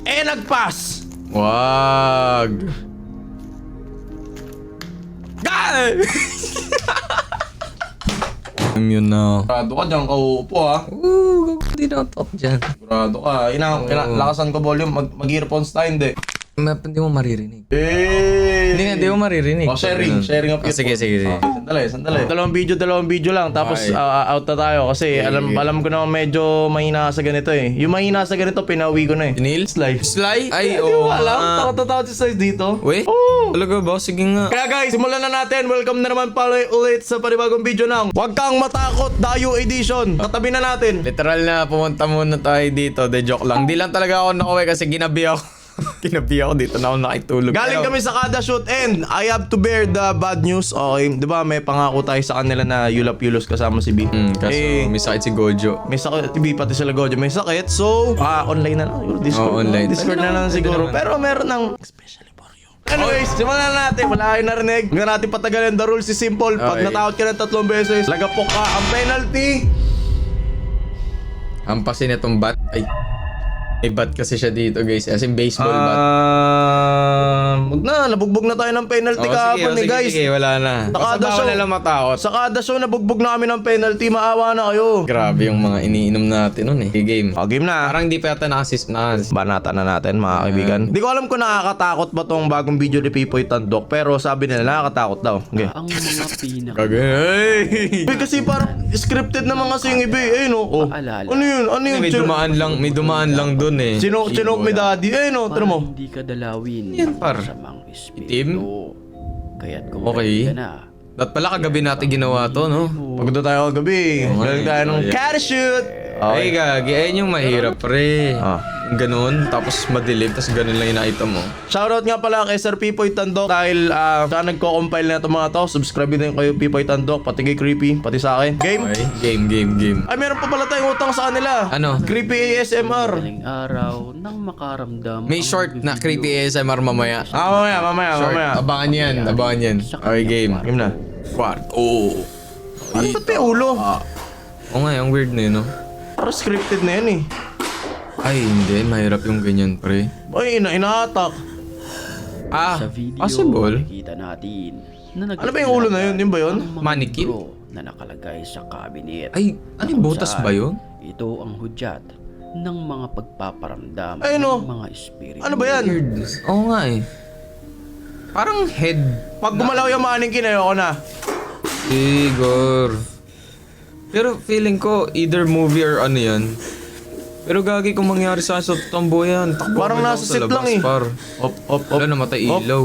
Nagpas! Wag. Yun na. Sigurado ka dyan, kauupo ha. Hindi na top dyan. Sigurado ka. Lakasan ko volume, mag-earphones tayo, hindi. Hindi mo maririnig. Hindi mo maririnig. Sharing of it. Sige. Sandali. Dalawang video lang. Tapos out na tayo. Kasi alam ko naman medyo mahina sa ganito eh. Yung mahina sa ganito, pinauwi ko na eh. Pinil? Sly? Ay, Hindi mo alam? Takot si Sly dito. Wait? Oo. Talaga ba? Sige nga. Kaya guys, simulan na natin. Welcome na naman pala ulit sa panibagong video ng Huwag Kang Matakot Dayo Edition. Katabi na natin. Literal na pumunta muna tayo dito. De joke lang. Hindi lang talaga ako nakauwi kasi ginabi ako. Ginabi ako dito na ako nakitulog. Galing kami sa kada shoot and I have to bear the bad news. Okay, di ba may pangako tayo sa kanila na yulap-yulos kasama si B. Kaso may sakit si Gojo. May sakit, si B pati sila Gojo may sakit. So, online na lang. Discord, online. Discord na lang siguro. Pero meron ng especially for you. Anyways, simulan na natin. Wala kayo narinig. Huwag na natin patagalin. The rules is simple. Pag Okay. natakot ka ng 3 beses, lagapok ka. Ang penalty. Hampasin itong bat. Ay. May bat kasi siya dito guys. As in baseball bat. Wag na, nabugbog na tayo ng penalty kahapon guys. Sige, wala na. Sa Basta kada bawal show, na lang matakot. sa kada show, nabugbog na kami ng penalty. Maawa na kayo. Grabe yung mga iniinom natin nun eh. Game. Game na. Parang hindi pa yata nakasis. Banata na natin mga kaibigan. Hindi ko alam kung nakakatakot ba tong bagong video ni Pipoy Tandok. Pero sabi nila nakakatakot daw. Okay. Ang mga pinaka Kagay. Uy, kasi parang scripted na mga singibi. Eh no. Oh. Paalala. Ano yun? Ano yun? May dumaan lang dun eh. Sinok mi daddy. Eh no. Tara para mo. hindi ka dalawin Yan, par. sa mga espiritu. Itim? Kaya't kung Okay. ka na, Dapat pala kagabi natin ginawa to, no? Pagod na tayo kagabi. Galing tayo ng Yeah. catashoot. Ay, gagi. Ayun yung mahirap, pre. Ah. Ganun, tapos madilim, tapos ganun lang yung nakita mo. Shoutout nga pala kay Sir Pipoy Tandok dahil saan nagko-compile na itong mga to. Subscribe din kayo Pipoy Tandok, pati kay Creepy, pati sa akin. Game? Okay, game. Ay, meron pa pala tayong utang sa kanila. Ano? Creepy ASMR. madaling araw nang makaramdam May ang short na video creepy ASMR mamaya. Mamaya. Short, abangan yan. Okay, game. Game na. Kwarto. Ano ba't may ulo? Oo nga, yung weird na yun, no? Parang scripted na yan eh. Ay, hindi. Mahirap yung ganyan, pre. Ay, ina-attack. sa video possible. nakikita natin na Ano ba yung ulo na yun? Yun ba yun? ang mga Mannequin? libro na nakalagay sa cabinet. Ay, ano yung butas ba yun? Ito ang hudyat ng mga pagpaparamdam Ay, no. ng mga espiritu. Ano ba yan? Weird. Oo nga eh. Parang head. Pag gumalaw yung mannequin, ayoko na. Igor. Pero feeling ko, either movie or ano yan. Pero gagi kung mangyari sa totoong buhay yan. Takbo Parang agad nasa ako sa set labas, lang eh. Par. Op. Wala, namatay ilaw.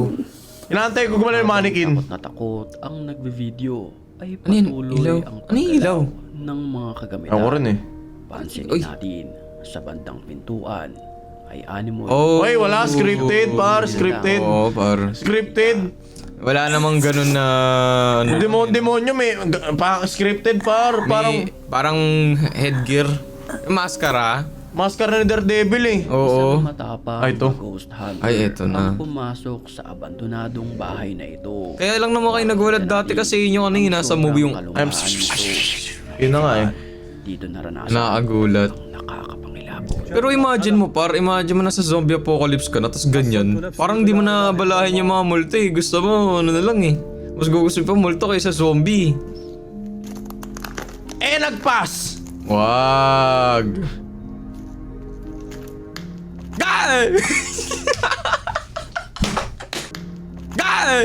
Inaantay ko gumalaw yung mannequin. Natakot ang nagbe-video ay Ano yun? patuloy Ilaw? ang Ano yung ilaw? ng mga kagamitan. Ako rin eh. Pansinin Uy. natin sa bandang pintuan ay animoy. Oh. Oy, wala. Scripted, par. Scripted. Oo, par. Scripted. Wala namang ganun na... Ano, Demonyo may scripted, par. parang headgear. Maskara. Maskara ni Daredevil eh. Oo. Isang matapang Ay, ito. ghost hunter Ay, eto na. ang pumasok sa abandonadong bahay na ito. Kaya lang naman kayo nagulat dati kasi yun yung ano yung nasa movie yung... Yun na nga eh. Dito naranasan Nakagulat. ang nakakapangilabot. Pero imagine mo imagine mo nasa zombie apocalypse ka na, tapos ganyan. Parang di mo na balahin yung mga multo eh. Gusto mo, ano na lang eh. Mas gugustuhin pa multo kaysa zombie. Nagpas! Wag. Gay! Gay!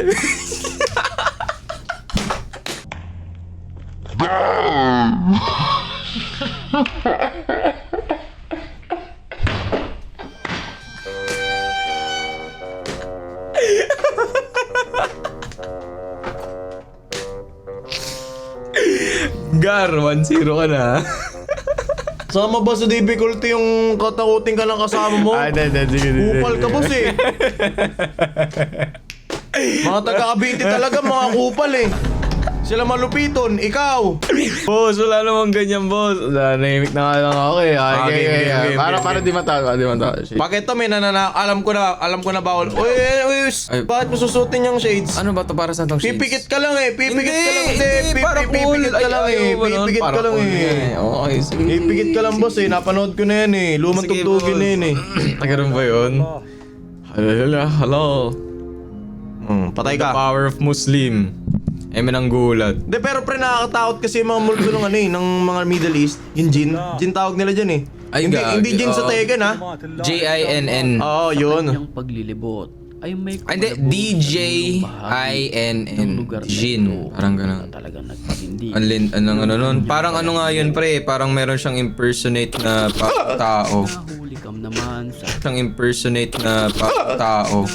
Gar, 1-0 ka na. Sama ba sa difficulty yung katakutin ka ng kasama mo? Sige. Kupal ka boss eh. Mga taga-Cavite talaga, mga kupal eh. Sila malupiton, ikaw. Boss, wala namang ganyan, boss. Nahimik na nga lang ako eh. game. Para di matawa, Shit. Pag ito may nanana, alam ko na bawal. Uy, bakit mo susutin yung shades? Ano ba to para sa tong shades? Pipikit ka lang eh, pipikit ka lang. Hindi, para cool. Pipikit ka lang eh, pipikit ka lang eh. Okay, sige. Pipikit ka lang boss eh, napanood ko na yan eh. Lumang Sige, tugtugin boss. na yun eh. Tagaroon ba yun? Hello. Patay The ka. power of Muslim. Ang gulat. De, pero pre, nakakatakot kasi yung mga multo ng ano eh, ng mga Middle East. Yung Jin. Jin tawag nila dyan eh. Ay, Hindi Jin sa Tekken ha. J-I-N-N. Oo, yun. Kanyang paglilibot ay may Hindi, D-J-I-N-N. Jin. Parang ganun. Talagang nagpapindi. Ano nun? Parang ano nga yun, pre? Parang meron siyang impersonate na tao. Nahuli kam naman sa Siyang impersonate na tao.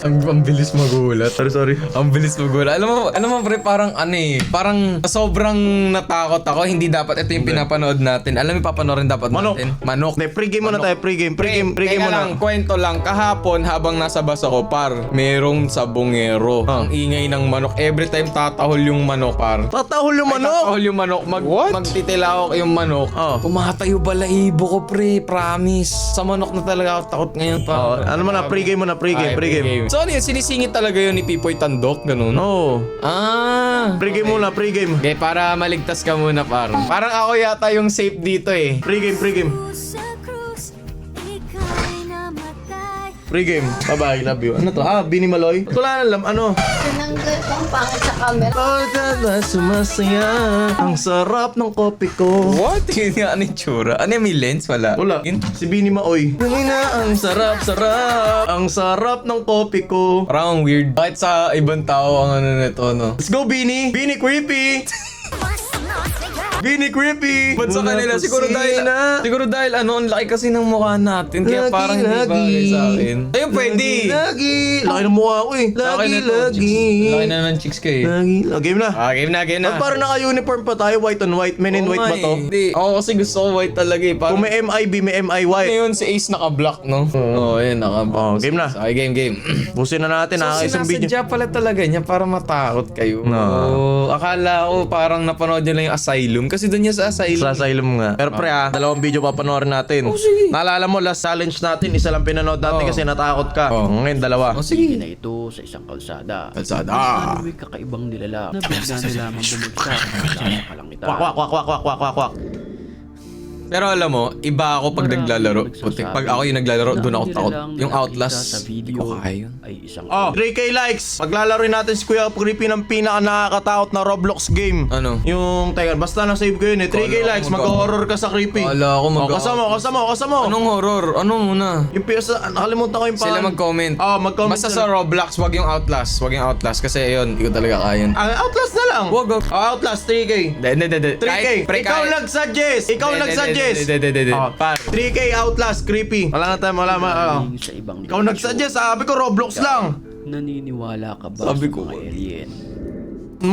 Ang bilis magulat. Sorry. Ang bilis magulat. Alam mo pre, parang ano eh. Parang sobrang natakot ako. Hindi dapat ito yung pinapanood natin. Alam mo, papanoorin dapat Manok. natin. Manok. De, pre-game muna tayo, pre-game Teka muna. lang, kwento lang. Kahapon, habang nasa bus ako, par, merong sabongero. Ang ingay ng manok. Every time tatahol yung manok, par. Tatahol yung manok! Tatahol yung manok. Magtitilawak yung manok. Oh. Tumatayo balahibo ko, pre. Promise. Sa manok na talaga ako takot ngayon, pa. Oh, ano mo na, pre-game muna, pre-game. So ano yun, sinisingit talaga yun ni Pipoy Tandok, ganun? Oo. Pre-game Pre-game muna, pre-game. Okay, para maligtas ka muna, parang. Parang ako yata yung safe dito eh. Pre-game. Pre-game. Bye-bye, love you. Ano to? Bini Maloy? Wala na alam, ano? Tinanggal ko ang pangit sa camera. Pagkala sumasaya, ang sarap ng kopi ko. What? Yun nga, ano yung tsura? Ano yung may lens? Wala. Wala. Yun. Si Bini Maoy. Ang sarap. Ang sarap ng kopi ko. Parang ang weird. Bakit sa ibang tao ang ano nito, no? Let's go, Bini! Bini creepy! Bini creepy! Ba't sa kanila? Siguro dahil ano, ang laki kasi ng mukha natin. Kaya Lagi, parang hindi lagi. bagay sa akin. Ayun, pwede. Lagi! Laki ng mukha ko eh. Laki na to, Lagi! chicks. Laki na ng chicks ka eh. Lagi. Game na. Game na. Ba't parang naka-uniform pa tayo? White on white. Men in white ba to? Hindi. Ako kasi gusto ko white talaga eh. Parang Kung may MIB, may MI white. ngayon si Ace naka-black, no? Oo, yun, naka-black. Game na. Okay, game. Busin na natin. Isang video. sinasadya pala talaga niya para matakot kayo. No. Akala ko parang napanood niyo lang yung Asylum. Kasi doon niya sa Asylum. Sa asylum nga. Pero pre dalawang video papanoorin natin. sige. Naalala mo, last challenge natin, isa lang pinanood natin kasi natakot ka. Ngayon, dalawa. Sige. na ito sa isang kalsada. Kalsada. Ano may kakaibang nilalang na bigla nilamang bumagsak sa kalangitan. Kwak. Pero alam mo, iba ako pag naglalaro. Nagsasabi Pag ako yung naglalaro, na doon ako ang takot. nilalang Yung nakita Outlast, sa hindi video ko kaya yun. ay isang 3K likes. Paglalaroin natin si Kuya Creepy ng pinaka nakakatakot na Roblox game. Ano? Yung, teka, basta na-save ko yun eh. 3K Kala ko likes, mag-horror ka sa Creepy. Kala ko Kasama. Anong horror? Ano muna? Yung nakalimutan ko yung Sila mag-comment. mag-comment Basta sa Roblox, wag yung Outlast. Wag yung Outlast kasi ayun, hindi ko talaga kaya yun. Outlast na lang. Wag. Outlast, 3K. Hindi. 3K. Ikaw nag-suggest. Hindi. 3K Outlast, Creepy. Wala na tayo, wala. sa ibang Ikaw nag-suggest, sabi ko Roblox lang. Naniniwala ka ba Sabi sa ko, mga alien?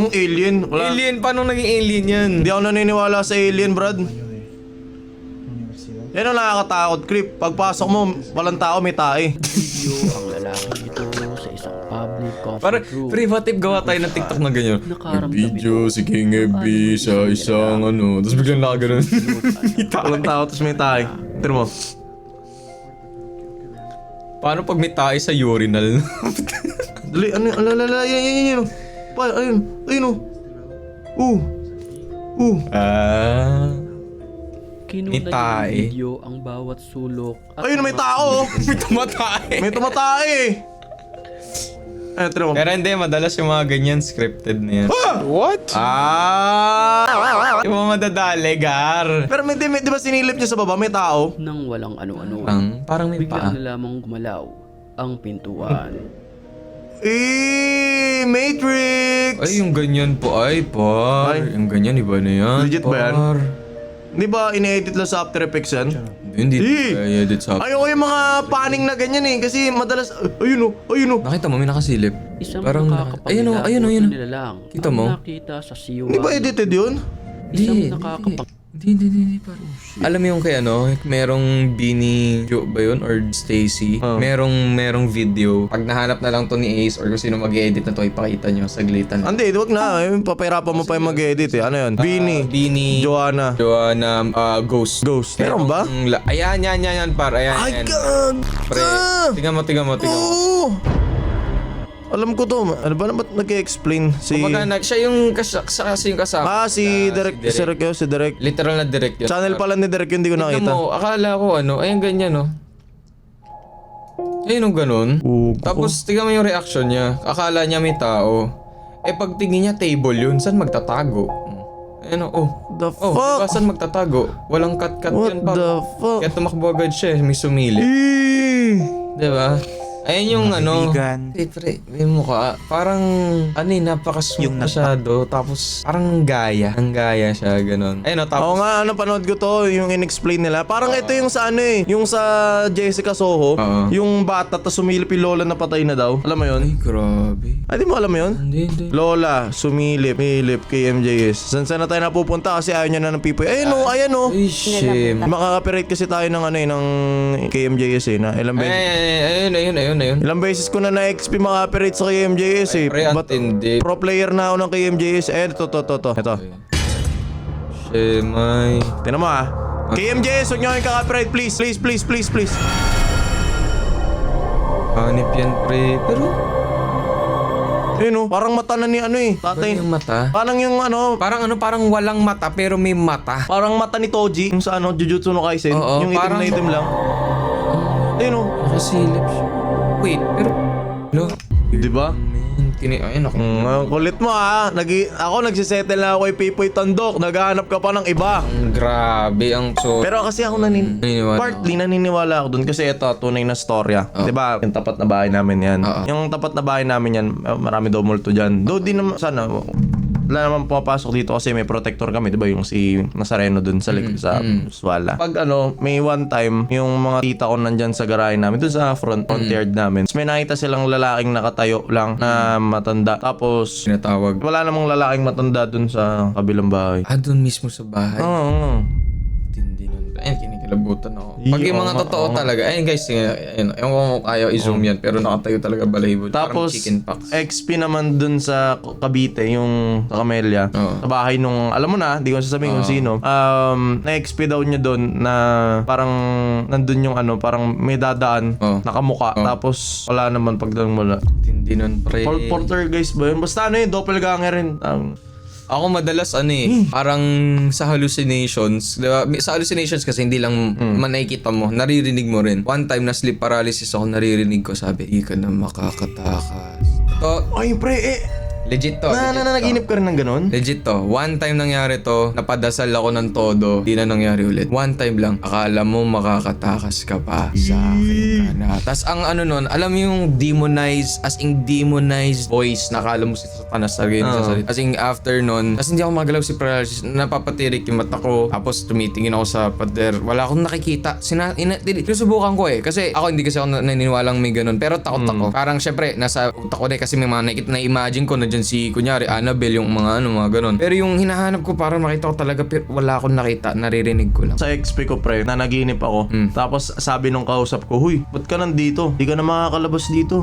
Alien? Wala. Alien? Paano naging alien yan? Hindi ako naniniwala sa alien, Brad. Yan ang nakakatakot, Creep. Pagpasok mo, walang tao, may tae. Video ang lalaki ito sa isang public coffee Parang, group. pre-batip gawa tayo ng TikTok na ganyan. Nakaramdam si King FB sa isang ano. Tapos biglang nakaganon. Walang tao, tapos may tae. Tignan mo. Paano pag may tayo sa urinal? Dali, yan. Ayun. Kinulad ng Itay. video ang bawat sulok at Ayun, may tao. May tumatay. May tumatay. Ayun, tignan mo. Pero hindi, madalas yung mga ganyan scripted na yan. What? Yung mga madadali, gar. Pero di ba sinilip niya sa baba, may tao? nang walang ano-ano. Parang may Bigla paa. na lamang gumalaw ang pintuan. Matrix! Ay, yung ganyan po. Ay, par. Ay. Yung ganyan, iba na yan. Legit ba yan? par. Di ba ine-edit lang sa After Effects yan? Hindi. Eh. Kaya edit sa... Ayoko yung mga paning na ganyan eh. Kasi madalas, ayun o. Nakita mo, may nakasilip. Isang Parang... nakakapangilabot ayun o. na nilalang Kita ang mo? nakita sa siwa. Di ba edited yun? Isang Hindi. nakakapang... Hindi, pare. Alam mo yung kay ano, merong Bini Jo ba yun? Or Stacy? Merong video. Pag nahanap na lang to ni Ace or kung sino mag-edit na to, ipakita nyo, saglitan. Hindi, wag na. Papahirapan mo pa yung mag-edit eh. Ano yun? Bini, Joanna, Ghost. Meron ba? Ayan, par. Ayan. Pre, tingnan mo. Oo! Alam ko to. Ano ba naman nag-explain si... Kumbaga, siya yung kasi yung kasama. si Derek. Si Derek. Literal na direct yun. Channel pala ni Derek yun, hindi ko Tignan nakita. mo, akala ko ayan ganyan no. Ayun yung ganun. Tapos tignan mo yung reaction niya. Akala niya may tao. Pag tingin niya table yun, saan magtatago? Ayun The fuck? diba, saan magtatago? Walang cut What yun pa. the fuck? Kaya tumakbo agad siya, may sumili. Diba? Ayun yung pre, may mukha. Parang, napaka-smooth masyado. Tapos, parang gaya. Ang gaya siya, ganun. Ayun tapos. Oo nga, panood ko to, yung in-explain nila. Parang ito yung sa yung sa Jessica Soho. Yung bata, tas sumilip yung lola na patay na daw. Alam mo yun? Ay, grabe. Ay, di mo alam mo yun? Hindi. Lola, milip kay MJS. Saan na tayo napupunta kasi ayaw niya na ng pipoy. Ayan o. Ay, shit. Makaka-copyright kasi tayo ng ng KMJS na ilang beses. Ayun. Ilang beses ko na na-XP maka-operate sa KMJS Pre, antindi. Pro player na ako ng KMJS. Ito. Shemay. Tinan mo KMJS, huwag nyo kayong kaka-operate please. Please. Hanip yan, pre. Pero, parang mata na ni tatay. yung mata? Parang yung Parang walang mata pero may mata. parang mata ni Toji. Yung sa Jujutsu no Kaisen. Oo, Yung itim parang- na itim lang. Nakasilip siya. Wait, pero... Di ba? Ayun ako. Ang kulit mo ako nagsisettle na ako kay Pipoy Tandok. Naghahanap ka pa ng iba. Grabe ang so... Pero kasi ako Naniniwala partly naniniwala ako dun kasi ito tunay na storya. 'Di ba? Yung tapat na bahay namin 'yan. Yung tapat na bahay namin 'yan, marami daw multo diyan. Do di naman sana wala naman pumapasok dito kasi may protector kami, 'di ba? Yung si Nazareno dun sa likod sa Swala. Pag may one time yung mga tita ko nandyan sa garahe namin dun sa front yard namin. Tapos may nakita silang lalaking nakatayo lang na matanda. Tapos Tinatawag. wala namang lalaking matanda dun sa kabilang bahay. Doon mismo sa bahay. Oo. Tindi nun. Ayun, kinikilabutan ako. Pag yung mga totoo talaga, ayun guys, ayun, yung ayaw i-zoom yan, pero nakatayo talaga balahibo. Tapos, parang chicken pox. XP naman dun sa Cavite, yung sa Camellia, sa bahay nung, alam mo na, di ko sasabihin kung sino, na-XP daw niya dun na parang nandun yung parang may dadaan, nakamuka, tapos wala naman pagdating mula. Tindi nun, pre. Poltergeist ba yun? Basta doppelganger rin. Ako madalas parang sa hallucinations, diba? Sa hallucinations kasi hindi lang man nakikita mo, naririnig mo rin. One time na sleep paralysis ako, naririnig ko, sabi, "Di ka na makakatakas." Ay, pre, Legit to. naginip ka rin ng ganun? Legit to. One time nangyari to, napadasal ako ng todo, di na nangyari ulit. One time lang, akala mo makakatakas ka pa sa akin ka na. Tas ang nun, alam mo yung demonized voice, nakala mo si Satanas sa salita. As in after nun, tas hindi ako magalaw si paralysis, napapatirik yung mata ko, tapos tumitingin ako sa pader, wala akong nakikita. Sinusubukan ko kasi ako hindi kasi ako naniniwalang may ganun, pero takot ako. Parang syempre, nasa utak ko kasi may mga nakikita na imagine ko na si kunyari Annabelle, yung mga ganun. Pero yung hinahanap ko parang makita ko talaga pero wala akong nakita, naririnig ko lang. Sa XP ko, pre, nanaginip ako. Tapos sabi nung kausap ko, "Huy, ba't ka nandito? Di ka na makakalabas dito."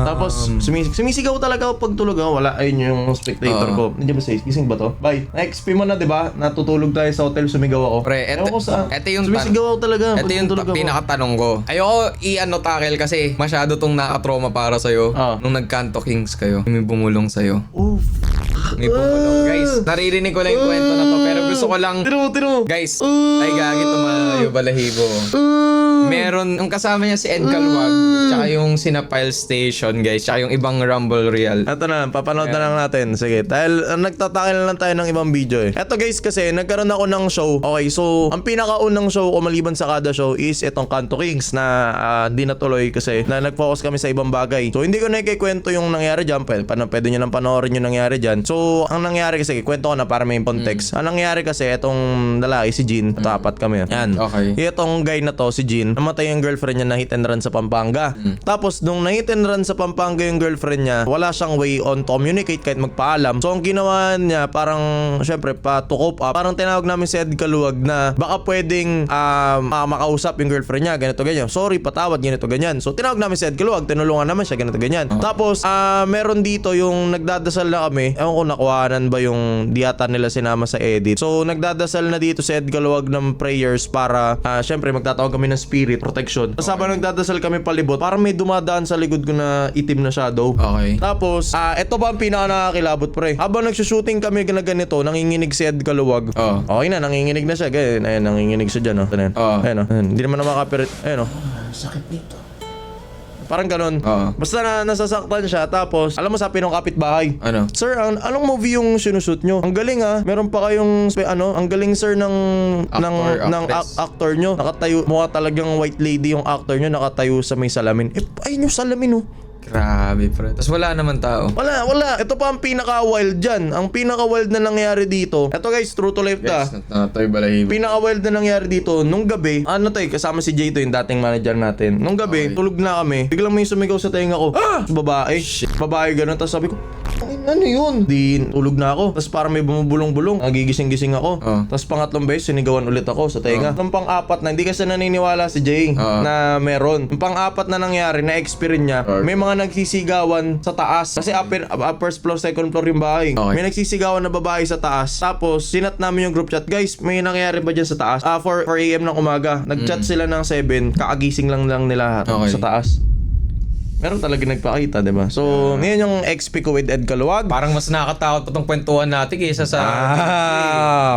Tapos sumisigaw talaga ako pag tulog ako. Wala, ayun yung spectator ko. Nandiyan ba sa gising ba to? Bye. Na-XP mo na, di ba? Natutulog tayo sa hotel, sumigaw ako. Pre, Ewan ko saan. eto yung sumisigaw ako talaga. Ito yung pinakatanong ko. Ayoko tackle kasi masyado tong nakatrauma para sa'yo. Nung nagkanto Kings kayo, may bumulong sa'yo. Oh, May bumulong. Guys, naririnig ko lang yung kwento na to pero gusto ko lang... Tiro. Guys, ay gagi tumayo balahibo. Meron, yung kasama niya si Ed Calwag, tsaka yung Sinapile Station, guys, tsaka yung ibang Rumble Real. Ito na, papanood na lang natin. Sige, dahil nagtatakil lang tayo ng ibang video Ito guys kasi, nagkaroon ako ng show. Okay, so, ang pinakaunang show ko maliban sa kada show is itong Kanto Kings na di natuloy kasi na nag-focus kami sa ibang bagay. So, hindi ko na ikikwento yung nangyari dyan. Pwede nyo lang panoorin yung nangyari dyan. So, So, ang nangyari kasi, kwento ko na para may context. Ang nangyari kasi, itong lalaki, si Jean, ito apat kami. Yan. Okay. Itong guy na to, si Jean, namatay yung girlfriend niya na hit and run sa Pampanga. Tapos, nung na hit and run sa Pampanga yung girlfriend niya, wala siyang way on to communicate kahit magpaalam. So, ang ginawa niya, parang, syempre, to cope up, parang tinawag namin si Ed Kaluwag na baka pwedeng makausap yung girlfriend niya, ganito, ganyan. Sorry, patawad, ganito, ganyan. So, tinawag namin si Ed Kaluwag, tinulungan naman siya, ganito, ganyan. Tapos, meron dito yung nagdadasal na kami. Ewan ko, nakuhanan ba yung di ata nila sinama sa edit. So, nagdadasal na dito si Ed Kaluwag ng prayers para, syempre, magtatawag kami ng spirit protection. Tapos, habang nagdadasal kami palibot, parang may dumadaan sa likod ko na itim na shadow. Okay. Tapos, ito ba ang pinaka nakakilabot, pre? Habang nagsushooting kami na ganito, nanginginig si Ed Kaluwag. Okay na, nanginginig na siya. Ganyan, ayun, nanginginig siya dyan, oh. Ayun, ayun, oh. Ayun, hindi naman na makapirit. Ayun, oh. Sakit dito. Parang ganun. Basta nasasaktan siya. Tapos, alam mo sabi ng kapitbahay. Ano? Sir, anong movie yung sinushoot nyo? Ang galing meron pa kayong, ang galing sir ng actor nyo. Nakatayo, mukha talagang white lady yung actor nyo, nakatayo sa may salamin. Ayun yung salamin, oh. Grabe, pre. Tapos wala naman tao. Wala. Ito pa ang pinaka-wild dyan. Ang pinaka-wild na nangyari dito. Ito guys, true to life Guys, ta. natatoy balahibo. Pinaka-wild na nangyari dito, nung gabi, kasama si Jay to, yung dating manager natin. Nung gabi, tulog na kami. Biglang may sumigaw sa tenga ko. Babae. Babae ganun. Tapos sabi ko, ano yun? Di, tulog na ako. Tapos parang may bumubulong-bulong. Nagigising-gising ako. Tapos pangatlong beses, sinigawan ulit ako sa tenga. Nung pang-apat na, hindi kasi naniniwala si Jay na meron. Nung pang-apat na nangyari, na-experience niya, may mga nagsisigawan sa taas. Kasi first floor, second floor yung bahay. May nagsisigawan na babae sa taas. Tapos, sinat namin yung group chat. Guys, may nangyari ba dyan sa taas? 4 AM ng umaga. Nag-chat sila ng 7. Kaagising lang nila sa taas. Meron talaga nagpakita, di ba? So, ngayon yung XP ko with Ed Kaluwag. Parang mas nakakatakot pa tong kwentuhan natin kaysa sa...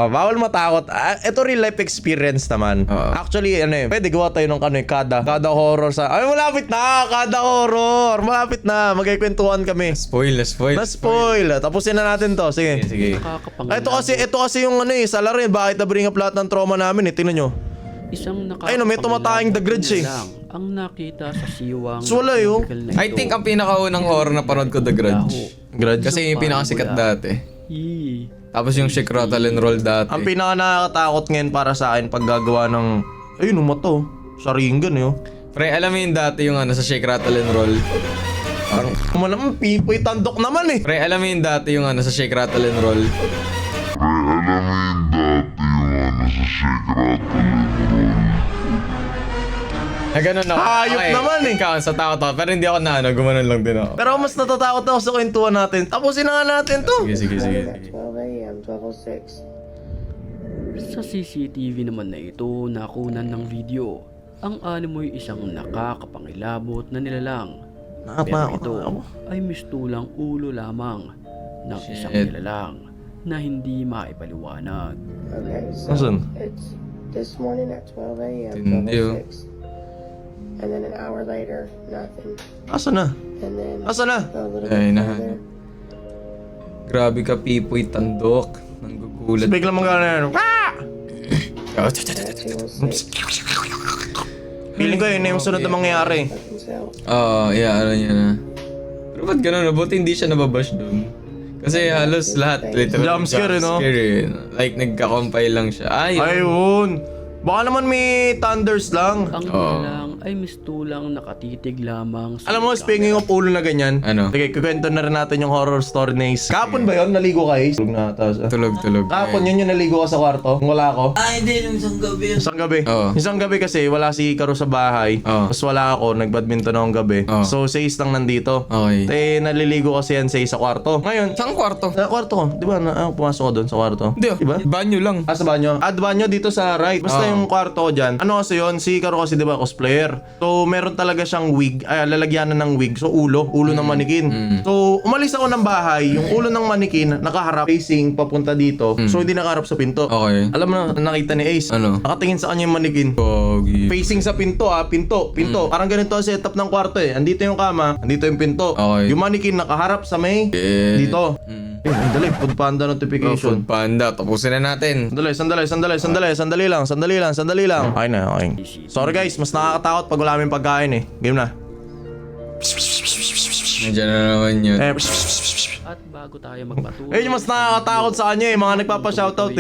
Bawal matakot. Ito real life experience naman. Actually, pwede gawa tayo ng kada horror sa... Ay, malapit na! Kada horror! Malapit na! Magkikwentuhan kami. Spoil. Na-spoil. Tapusin na natin to. Sige. Ito kasi yung salarin. Bakit na-bring up lahat ng trauma namin Tingnan nyo. Isang Ayun, may tumatahing The Grudge ang nakita sa siwang So, wala yun. I think ang pinakaunang horror na panood ko, The Grudge. Kasi yung pinakasikat dati. Tapos yung Shake, Rattle, and Roll dati. Ang pinaka nakakatakot ngayon para sa akin pag gagawa ng... Ayun, umato. Sharingan Pre, alam mo yung dati yung sa Shake, Rattle, and Roll? Parang naman, pipoy tandok naman Pre, alam mo yung dati yung sa Shake, Rattle, and Roll? Ganun ako. Hayop naman Ikaw, sa takot ako. Pero hindi ako gumanon lang din ako. Pero mas natatakot ako sa kwentuhan natin. Tapusin na nga natin to. Sige. 12 a.m., 12:06. Sa CCTV naman na ito, nakunan ng video. Ang animoy isang nakakapangilabot na nilalang. Pero ito ay mistulang ulo lamang ng isang nilalang na hindi maipaliwanag. Okay, so Asan? it's this morning at 12 a.m., Tindi, 12:06. And then an hour later, nothing. Asa na? And then Asa na? a little Ay, bit na. further. Grabe ka, pipoy, tandok. Nanggugulat. Biglang magkano yan. Nothing was safe. Feeling ko yun yung sunod na mangyayari. Nothing's out. Ano niya na. Pero ba't ganun? Buti hindi siya nababash doon. Kasi halos lahat literal Jumpscare, no? Like nagka-compile lang siya. Ayun. Baka naman may thunders lang. Ang nilalang ay mistulang nakatitig lamang sa Alam mo, speaking of ulo na ganyan. Ano? Okay, kukwento na rin natin yung horror story na Ace. Kapon ba yun? Naligo ka, Ace? Tulog na ata. Tulog. Kapon yun yung naligo ka sa kwarto? Kung wala ako? Hindi, nung isang gabi. Isang gabi. Oo. Isang gabi kasi wala si Karo sa bahay. Oo. Tapos wala ako, nagbadminton akong gabi. Oo. So, si Ace lang nandito. Okay. Naliligo kasi yan sa Ace sa kwarto. Ngayon, Saan kwarto? sa kwarto ko. Di ba? Pumasok ko doon sa kwarto. Hindi, Diba? banyo lang. Sa banyo. Banyo dito sa right. Basta yung kwarto ko dyan. Ano kasi yun? Si Karo kasi diba cosplayer. So meron talaga siyang wig. Lalagyanan ng wig. So ulo ng manikin. So umalis ako ng bahay. Yung ulo ng manikin nakaharap facing papunta dito. So hindi nakaharap sa pinto. Okay. Alam mo na nakita ni Ace. Ano? Nakatingin sa kanya yung manikin. Pogi. Facing sa pinto pinto. Parang ganito ang setup ng kwarto Andito yung kama, andito yung pinto. Okay. Yung manikin nakaharap sa may dito. Dali, Food Panda notification. Food Panda. Tapusin na natin. Sandali lang. Okay na, okay. Sorry guys, mas nakakatakot pag wala kaming pagkain Game na. Nandiyan na naman yun. At bago tayo magpatuloy, Ayun yung mas nakakatakot sa kanya mga nagpapa-shoutout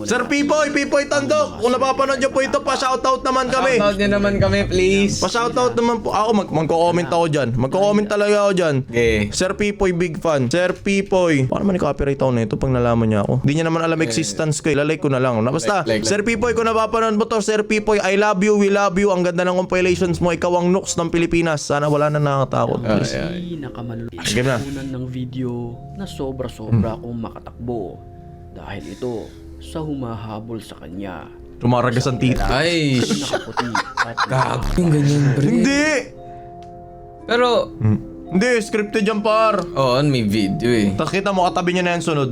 Sir Pipoy Tandok, kung napapanood niyo po ito, pa-shoutout naman kami. Shoutout niyo naman kami, please. Pa-shoutout naman po. Ako magko-comment ako dyan. Magko-comment talaga ako dyan. Okay. Sir Pipoy, big fan. Sir Pipoy. Paano man i-copyright ako na ito pag nalaman niya ako? Hindi niya naman alam existence ko. Ilalike ko na lang. Basta, Like. Sir Pipoy, kung napapanood mo to, Sir Pipoy, I love you, we love you. Ang ganda ng compilations mo. Ikaw ang nooks ng Pilipinas. Sana wala na nakakatakot. pinakamalulupit Game na. unan ng video na sobra-sobra akong makatakbo dahil ito sa humahabol sa kanya. Tumaragas ang tita. Ay, Nakaputi at gago yung ganyan, pre. Hindi! Pero, Hindi, scripted yan par. oo, may video eh. Tapos kita mo, katabi niya na yan sunod.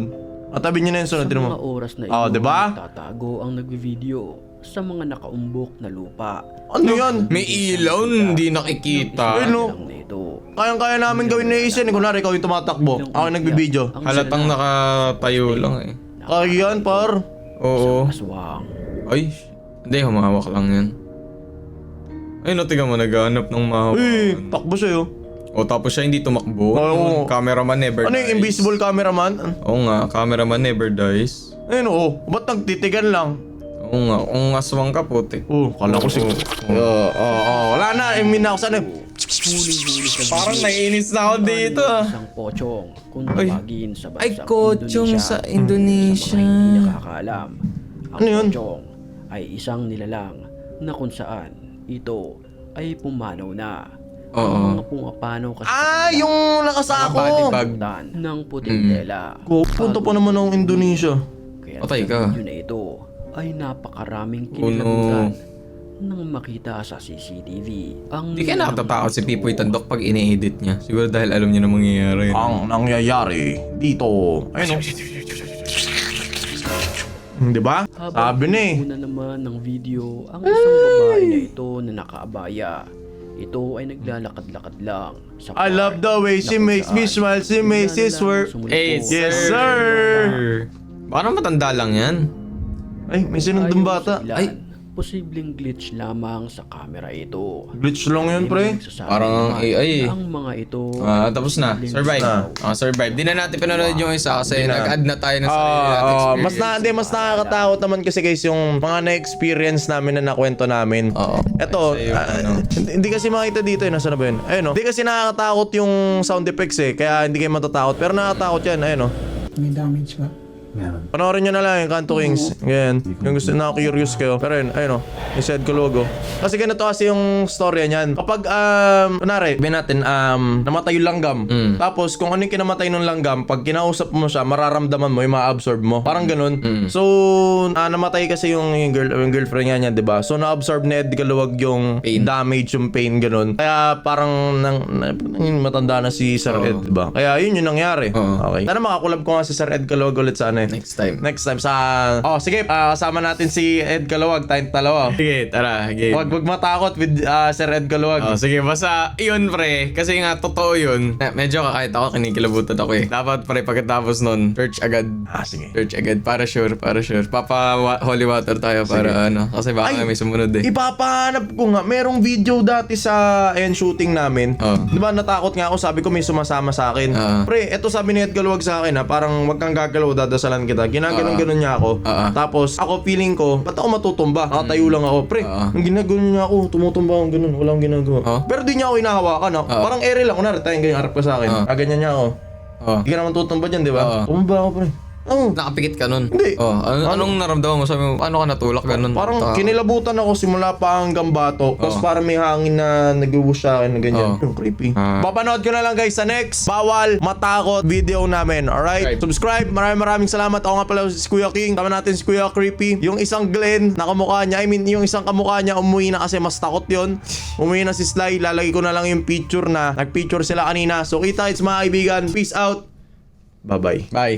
Katabi niya na yan sunod. sa Tinan mga mo. oras na ito, Oh, diba? tatago ang nagvi-video sa mga nakaumbok na lupa. Ano yan? May ilaw, hindi nakikita. Ay, no. Lang na ito. Kayang-kaya namin gawin na isin. Kunwari, ikaw yung tumatakbo. Ako yung nagbibideo. Halatang nakatayo lang eh. Kaya yan, par. Oo. Aswang. Ay, hindi, humawak lang yan. Ay, natiga mo, naghahanap ng mahawak. Takbo sa'yo. O tapos siya hindi tumakbo. Oo. Cameraman never Ano dies. yung invisible cameraman? Oo nga, cameraman never dies. Ayun, oo. Ba't nagtitigan lang? Oo nga, kung aswang ka puti. Kala ko si... Wala na. I mean, ako sana. Huling-huli sa Parang video. naiinis na ako dito ah. Isang pochong kung Ay. tawagin sa bansang Ay, kochong sa Indonesia. Sa mga hindi nakakaalam, ang Ano yun? pochong ay isang nilalang na kung saan ito ay pumanaw na. Oo. Ang mga pumapanaw kasi Yung nakasako. Body bag. tan ng puting tela. Punta pa naman ng Indonesia. Kaya Patay sa ka. video na ito ay napakaraming Oh, no. kinilabutan nang makita sa CCTV. Ang Hindi kaya nakatatakot si Pipoy Tandok pag ini-edit niya. Siguro dahil alam niya na mangyayari. Ang nangyayari dito. Ayun, Di ba? Sabi na eh. Una naman ng video ang isang babae na ito na nakaabaya. Ito ay naglalakad-lakad lang sa I love the way she makes me smile. She makes it work. Yes, sir. Baka matanda lang yan. Ay, may sinundong bata. Ay, posibleng glitch lamang sa camera ito. Glitch lang yun, pre. Parang ang AI eh. Ang mga ito Tapos na. Survive. Survive. Di na natin pinanood yung isa kasi nag-add na tayo ng sarili natin experience. Mas nakakatakot naman kasi guys yung mga na-experience namin na nakwento namin. Oo. Eto, Kasi yung hindi kasi makita dito eh. Nasaan na ba yun? Ayun o. Hindi kasi nakakatakot yung sound effects eh. Kaya hindi kayo matatakot. Pero nakakatakot yan. Ayun o. May damage ba? Panoorin nyo na lang yung Kanto Kings. Ganyan. Yung gusto na curious kayo. Pero yun, ayun o. Yung said ko logo. Kasi ganito kasi yung storya niyan. Kapag, kunwari, sabihin natin, namatay yung langgam. Tapos, kung ano yung kinamatay ng langgam, pag kinausap mo siya, mararamdaman mo, yung ma-absorb mo. Parang ganun. So, namatay kasi yung girlfriend niya, diba? So, na-absorb ni Ed Galuwag yung Pain. damage, yung pain, ganun. Kaya, parang, matanda na si Sir Ed, diba? Kaya, yun yung nangyari. Okay. Sana makakulab ko nga si Sir Ed Galuwag ulit sa ano eh. Next time. Next time sa... sige, kasama natin si Ed Galuwag, tayong dalawa. Sige, tara. Game. Wag matakot with Sir Ed Galuwag. Sige, basta yun pre. Kasi nga, totoo yun. Medyo kahit ako, kinikilabutan ako eh. Dapat pre, pagkatapos nun, search agad. Sige. Search agad. Para sure. Holy water tayo para ano. Kasi baka may sumunod eh. Ipapahanap ko nga. Merong video dati sa shooting namin. Di ba natakot nga ako, sabi ko may sumasama sa akin. Pre, eto sabi ni Ed Galuwag sa akin parang wag kang gagalaw, dadasalan kita. Ginaganon niya ako. Tapos ako feeling ko, ba't ako matutumba? Nakatayo lang ako. Pre, ang ginaganon niya ako, tumutumba akong ganun. Walang ginagawa. Pero di niya ako hinahawakan. Parang ere lang. Kunwari, tayong ganyan harap ka sa akin. Ganyan niya ako. Hindi ka naman tutumba dyan, di ba? Tumumba ako, pre. Nakapikit ka nun? Hindi. Anong naramdaman mo? Sabi mo, paano ka natulak ganun? Parang kinilabutan ako simula pa hanggang bato. Tapos parang may hangin na nag-uwos sa akin na ganyan. Creepy. Papanood ko na lang guys sa next Bawal Matakot video namin. Alright? Subscribe. Maraming salamat. Ako nga pala si Kuya King. Tama natin si Kuya Creepy. Yung isang Glenn na kamukha niya. Yung isang kamukha niya umuwi na kasi mas takot yon. Umuwi na si Sly. Lalagay ko na lang yung picture na nag-picture sila kanina. So kita, it's mga kaibigan. Peace out. Bye-bye. Bye.